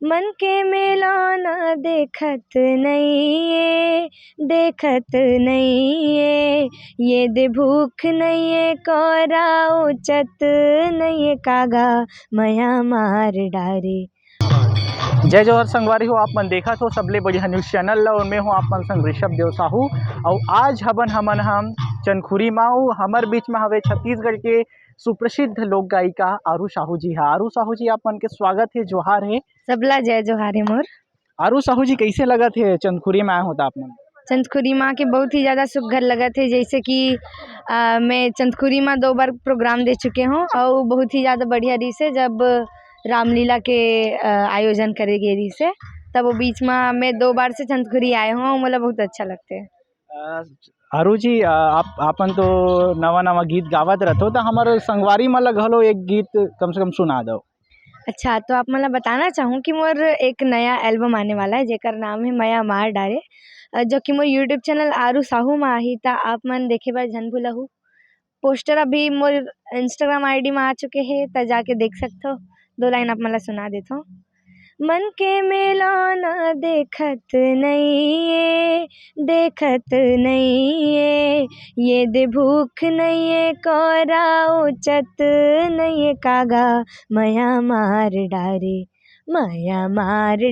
मन के मिलाना देखत नहीं ये दे भूख नहीं कोरा उचत नहीं कागा मया मार डारे। जय जोहर संगवारी हो, आप मन देखा तो सबले बढ़िया न्यूज़ चैनल ला और मैं हूँ आप मन संग ऋषभ देव साहू। और आज हम चंदखुरी माऊ हमर बीच में हवे छत्तीसगढ़ के सुप्रसिद्ध लोक गायिका आरू साहू जी है। आरू साहू जी, आप मन के स्वागत है, जोहार है। सबला जय जोहार है मोर। आरू साहू जी, कैसे लगत है चंदखुरी में आए होता आप मन? चंदखुरी माँ के बहुत ही ज़्यादा सुघर लगत है। जैसे कि मैं चंदखुरी माँ 2 बार प्रोग्राम दे चुके हूँ और बहुत ही ज़्यादा बढ़िया रही से जब रामलीला के आयोजन करे गए रही से, तब वो बीच में मैं 2 बार से चंदखुरी आए हूँ और मुझे बहुत अच्छा लगता है। आरू जी, आपन तो नवा नवा गीत गावत रहते हो, तो हमारे संगवारी में लगलो एक गीत कम से कम सुना दो। अच्छा, तो आप मतलब बताना चाहूँ कि मोर एक नया एल्बम आने वाला है जेकर नाम है मया मार डारे, जो कि मोर यूट्यूब चैनल आरू साहू में आही, ता आप मन देखे बार झन भूलहू। पोस्टर अभी मोर इंस्टाग्राम आईडी में आ चुके हैं, ता जाके देख सकते हो। 2 लाइन आप मला सुना देता हूँ। मन के मिलाना देखत नहीं ये दे भूख नहीं कोरा उचत नहीं कागा मया मार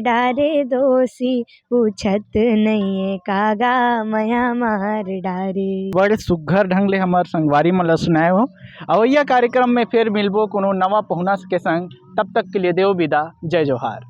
डारे दोषी पूछत नहीं कागा मया मार डारे। बड़े सुघर ढंग ले हमार संगवारी मन ल सुनाए हो। अवैया कार्यक्रम में फिर मिलबो कोनो नवा पहुना के संग। तब तक के लिए देव विदा। जय जोहार।